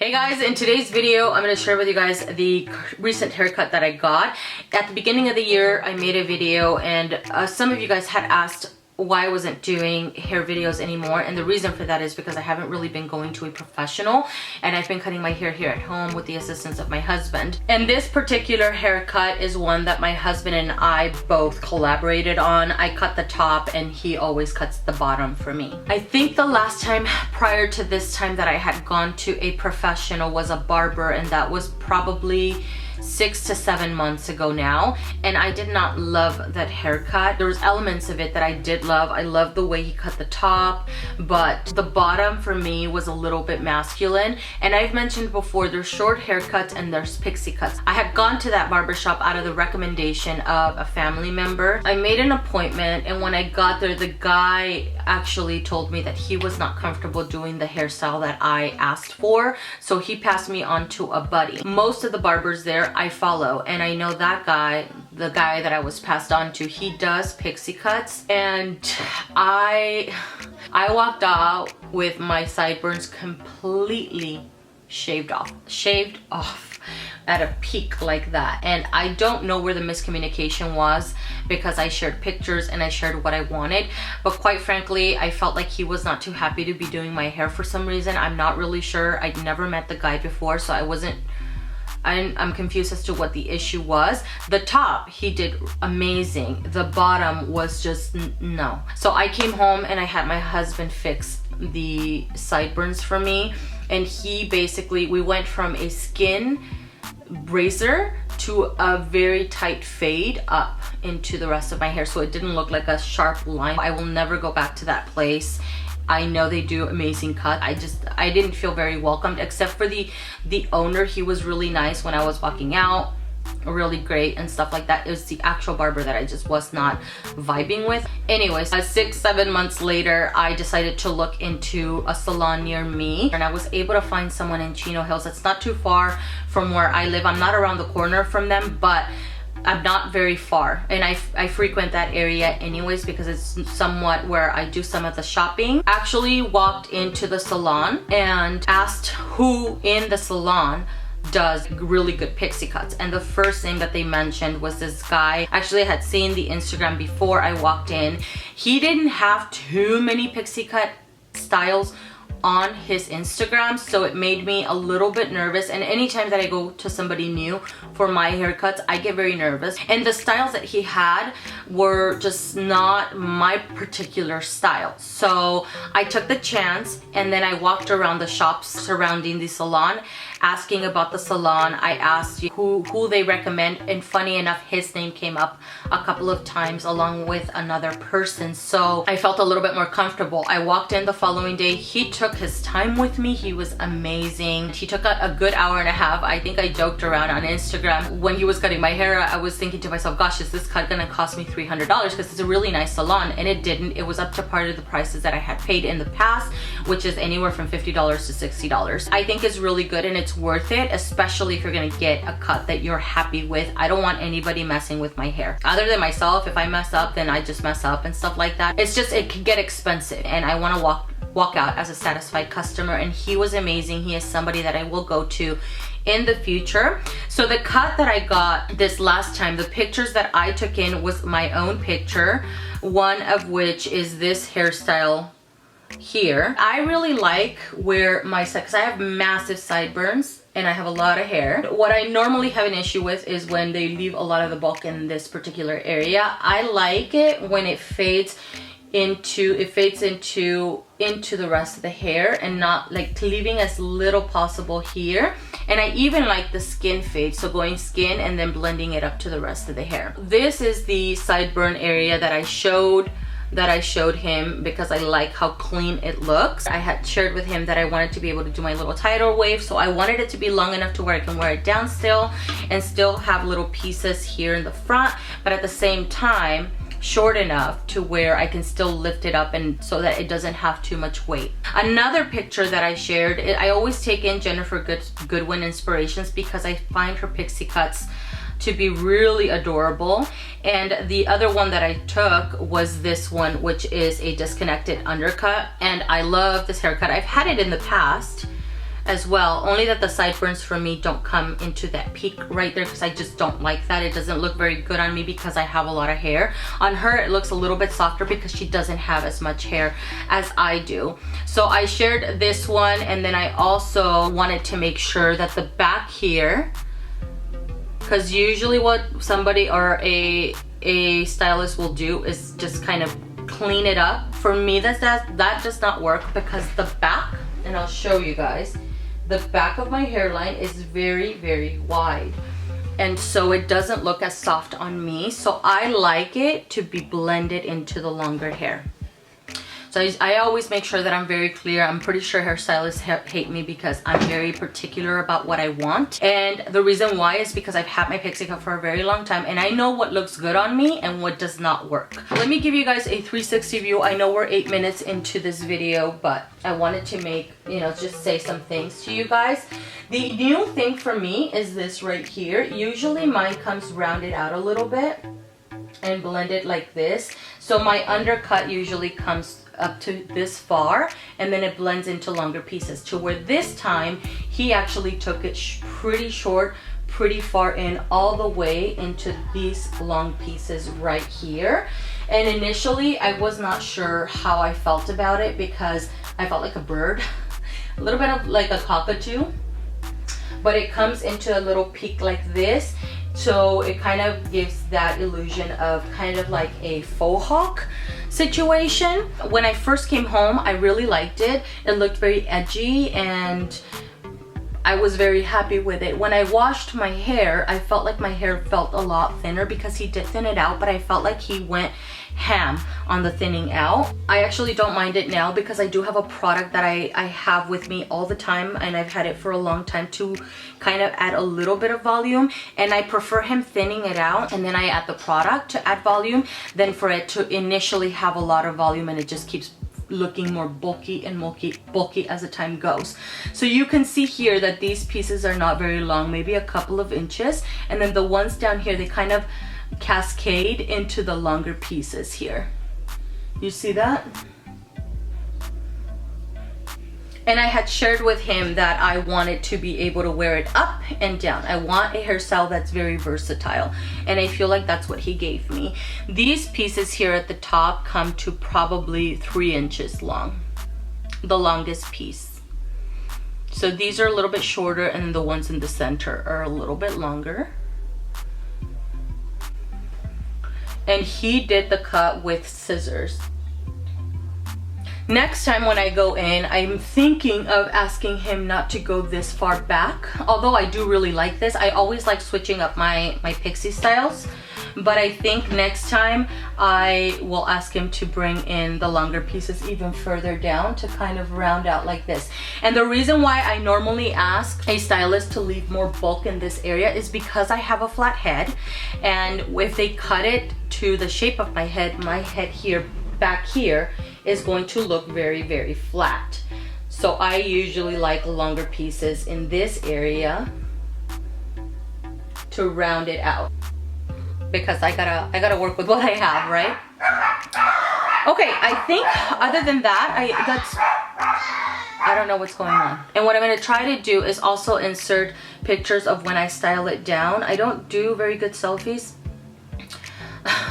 Hey guys, in today's video I'm going to share with you guys the recent haircut that I got. At the beginning of the year I made a video and some of you guys had asked why I wasn't doing hair videos anymore, and the reason for that is because I haven't really been going to a professional and I've been cutting my hair here at home with the assistance of my husband. And this particular haircut is one that my husband and I both collaborated on. I cut the top and he always cuts the bottom for me. I think the last time prior to this time that I had gone to a professional was a barber, and that was probably 6 to 7 months ago now, and I did not love that haircut. There was elements of it that I did love. I loved the way he cut the top, but the bottom for me was a little bit masculine. And I've mentioned before, there's short haircuts and there's pixie cuts. I had gone to that barbershop out of the recommendation of a family member. I made an appointment, and when I got there, the guy actually told me that he was not comfortable doing the hairstyle that I asked for, so he passed me on to a buddy. Most of the barbers there I follow, and I know that guy, the guy that I was passed on to, he does pixie cuts, and I walked out with my sideburns completely shaved off at a peak like that. And I don't know where the miscommunication was, because I shared pictures and I shared what I wanted, but quite frankly I felt like he was not too happy to be doing my hair for some reason. I'm not really sure. I'd never met the guy before, so I'm confused as to what the issue was. The top, he did amazing. The bottom was just no. So I came home and I had my husband fix the sideburns for me, and we went from a skin razor to a very tight fade up into the rest of my hair, so it didn't look like a sharp line. I will never go back to that place. I know they do amazing cut. I didn't feel very welcomed, except for the owner. He was really nice when I was walking out, really great and stuff like that. It was the actual barber that I just was not vibing with. Anyways, 6-7 months later, I decided to look into a salon near me, and I was able to find someone in Chino Hills. It's not too far from where I live. I'm not around the corner from them, but I'm not very far, and I frequent that area anyways because it's somewhat where I do some of the shopping. Actually walked into the salon and asked who in the salon does really good pixie cuts, and the first thing that they mentioned was this guy. Actually, I had seen the Instagram before I walked in. He didn't have too many pixie cut styles on his Instagram, so it made me a little bit nervous, and anytime that I go to somebody new for my haircuts I get very nervous, and the styles that he had were just not my particular style. So I took the chance, and then I walked around the shops surrounding the salon asking about the salon. I asked who they recommend, and funny enough his name came up a couple of times along with another person, so I felt a little bit more comfortable. I walked in the following day. He took his time with me. He was amazing. He took a good hour and a half. I think I joked around on Instagram when he was cutting my hair. I was thinking to myself, gosh, is this cut gonna cost me $300? Because it's a really nice salon, and it didn't. It was up to part of the prices that I had paid in the past, which is anywhere from $50 to $60. I think it's really good and it's worth it, especially if you're gonna get a cut that you're happy with. I don't want anybody messing with my hair other than myself. If I mess up, then I just mess up and stuff like that. It's just, it can get expensive, and I want to walk out as a satisfied customer, and he was amazing. He is somebody that I will go to in the future. So the cut that I got this last time, the pictures that I took in was my own picture, one of which is this hairstyle here. I really like where because I have massive sideburns and I have a lot of hair. What I normally have an issue with is when they leave a lot of the bulk in this particular area. I like it when it fades into the rest of the hair, and not like leaving as little possible here. And I even like the skin fade, so going skin and then blending it up to the rest of the hair. This is the sideburn area that I showed him because I like how clean it looks. I had shared with him that I wanted to be able to do my little tidal wave, so I wanted it to be long enough to where I can wear it down still and still have little pieces here in the front, but at the same time short enough to where I can still lift it up, and so that it doesn't have too much weight. Another picture that I shared, I always take in Jennifer Goodwin inspirations because I find her pixie cuts to be really adorable. And the other one that I took was this one, which is a disconnected undercut, and I love this haircut. I've had it in the past, as well, only that the sideburns for me don't come into that peak right there because I just don't like that. It doesn't look very good on me because I have a lot of hair. On her it looks a little bit softer because she doesn't have as much hair as I do. So I shared this one, and then I also wanted to make sure that the back here, because usually what somebody or a stylist will do is just kind of clean it up. For me, that does not work because the back, and I'll show you guys, the back of my hairline is very, very wide, and so it doesn't look as soft on me. So I like it to be blended into the longer hair. So I always make sure that I'm very clear. I'm pretty sure hairstylists hate me because I'm very particular about what I want. And the reason why is because I've had my Pixie Cut for a very long time, and I know what looks good on me and what does not work. Let me give you guys a 360 view. I know we're 8 minutes into this video, but I wanted to make, you know, just say some things to you guys. The new thing for me is this right here. Usually mine comes rounded out a little bit and blended like this. So my undercut usually comes up to this far, and then it blends into longer pieces, to where this time he actually took it pretty short, pretty far in, all the way into these long pieces right here. And initially I was not sure how I felt about it because I felt like a bird, a little bit of like a cockatoo, but it comes into a little peak like this. So it kind of gives that illusion of kind of like a faux hawk situation. When I first came home, I really liked it. It looked very edgy and I was very happy with it. When I washed my hair, I felt like my hair felt a lot thinner because he did thin it out, but I felt like he went ham on the thinning out. I actually don't mind it now because I do have a product that I have with me all the time, and I've had it for a long time to kind of add a little bit of volume, and I prefer him thinning it out and then I add the product to add volume than for it to initially have a lot of volume and it just keeps looking more bulky and bulky as the time goes. So you can see here that these pieces are not very long, maybe a couple of inches, and then the ones down here, they kind of cascade into the longer pieces here. You see that? And I had shared with him that I wanted to be able to wear it up and down. I want a hairstyle that's very versatile, and I feel like that's what he gave me. These pieces here at the top come to probably 3 inches long, the longest piece. So these are a little bit shorter, and the ones in the center are a little bit longer. And he did the cut with scissors. Next time when I go in, I'm thinking of asking him not to go this far back. Although I do really like this. I always like switching up my pixie styles. But I think next time I will ask him to bring in the longer pieces even further down to kind of round out like this. And the reason why I normally ask a stylist to leave more bulk in this area is because I have a flat head. And if they cut it to the shape of my head here, back here, is going to look very, very flat. So I usually like longer pieces in this area to round it out, because I gotta work with what I have, right? Okay, I think other than that, I don't know what's going on. And what I'm gonna try to do is also insert pictures of when I style it down. I don't do very good selfies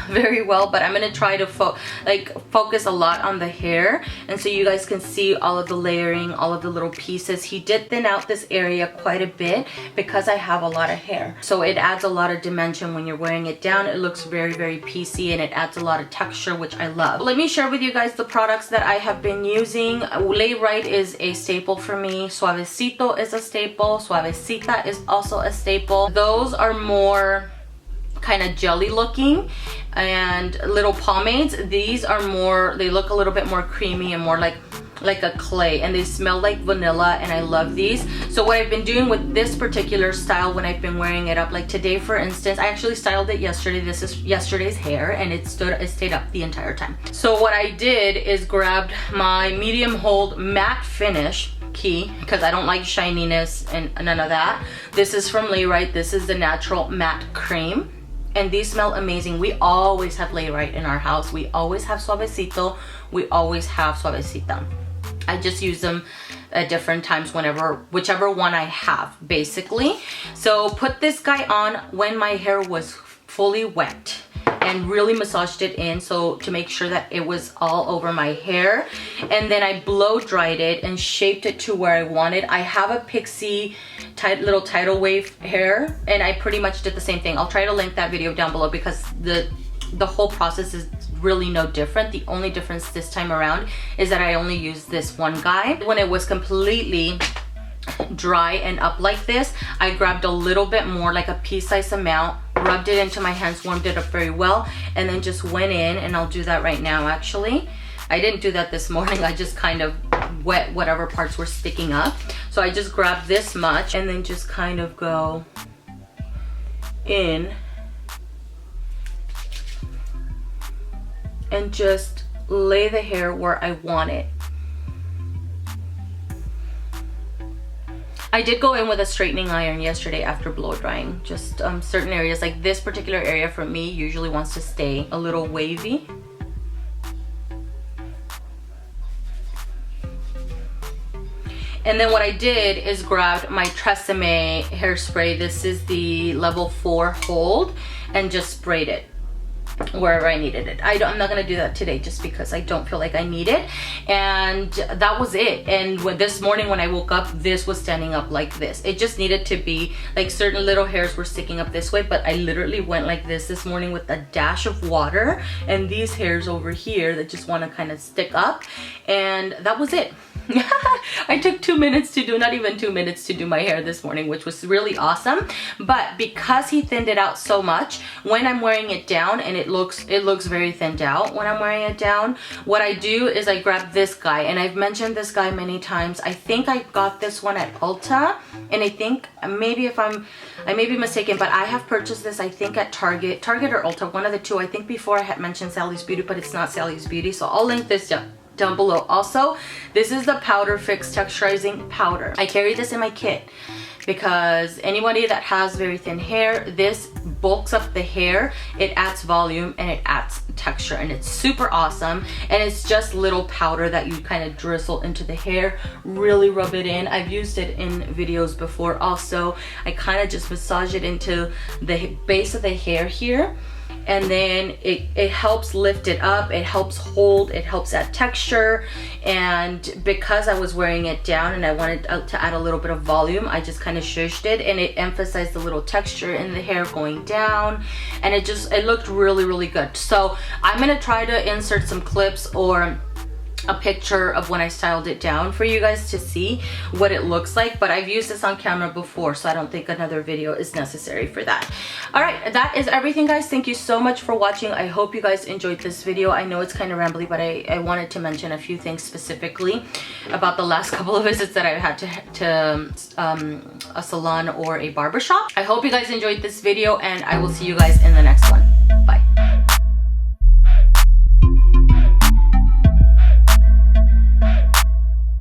very well, but I'm gonna try to focus a lot on the hair, and so you guys can see all of the layering, all of the little pieces. He did thin out this area quite a bit because I have a lot of hair, so it adds a lot of dimension when you're wearing it down. It looks very, very piecey, and it adds a lot of texture, which I love. Let me share with you guys the products that I have been using. Lay Right is a staple for me. Suavecito is a staple. Suavecita is also a staple. Those are more kind of jelly looking, and little pomades, these are more, they look a little bit more creamy and more like a clay, and they smell like vanilla, and I love these. So what I've been doing with this particular style when I've been wearing it up, like today for instance, I actually styled it yesterday. This is yesterday's hair, and it stayed up the entire time. So what I did is grabbed my medium hold matte finish key, because I don't like shininess and none of that. This is from Lay Right. This is the natural matte cream, and these smell amazing. We always have Lay Right in our house. We always have Suavecito. We always have Suavecita. I just use them at different times, whichever one I have, basically. So put this guy on when my hair was fully wet and really massaged it in, so to make sure that it was all over my hair. And then I blow dried it and shaped it to where I wanted. I have a Pixie little tidal wave hair, and I pretty much did the same thing. I'll try to link that video down below because the whole process is really no different. The only difference this time around is that I only used this one guy. When it was completely dry and up like this, I grabbed a little bit more, like a pea-sized amount, rubbed it into my hands, warmed it up very well, and then just went in, and I'll do that right now actually. I didn't do that this morning. I just kind of wet whatever parts were sticking up. So I just grabbed this much and then just kind of go in and just lay the hair where I want it. I did go in with a straightening iron yesterday after blow drying. Just certain areas, like this particular area for me usually wants to stay a little wavy. And then what I did is grabbed my Tresemme hairspray. This is the level 4 hold, and just sprayed it wherever I needed it. I'm not gonna do that today just because I don't feel like I need it. And that was it. And this morning when I woke up, this was standing up like this. It just needed to be, like, certain little hairs were sticking up this way, but I literally went like this morning with a dash of water, and these hairs over here that just want to kind of stick up, and that was it. I took 2 minutes to do, not even 2 minutes to do my hair this morning, which was really awesome. But because he thinned it out so much, when I'm wearing it down, and it looks very thinned out when I'm wearing it down, what I do is I grab this guy, and I've mentioned this guy many times. I think I got this one at Ulta, and I think I may be mistaken, but I have purchased this, I think, at Target or Ulta, one of the two. I think before I had mentioned Sally's Beauty, but it's not Sally's Beauty, so I'll link this down below. Also, this is the Powder Fix Texturizing Powder. I carry this in my kit because anybody that has very thin hair, this bulks up the hair, it adds volume, and it adds texture, and it's super awesome. And it's just little powder that you kind of drizzle into the hair, really rub it in. I've used it in videos before also. I kind of just massage it into the base of the hair here, and then it helps lift it up, it helps hold, it helps add texture. And because I was wearing it down and I wanted to add a little bit of volume, I just kind of shushed it, and it emphasized the little texture in the hair going down, and it looked really good. So I'm gonna try to insert some clips or a picture of when I styled it down for you guys to see what it looks like, but I've used this on camera before, so I don't think another video is necessary for that. All right, that is everything, guys. Thank you so much for watching. I hope you guys enjoyed this video. I know it's kind of rambly, but I wanted to mention a few things specifically about the last couple of visits that I've had to a salon or a barbershop. I hope you guys enjoyed this video, and I will see you guys in the next one. Bye.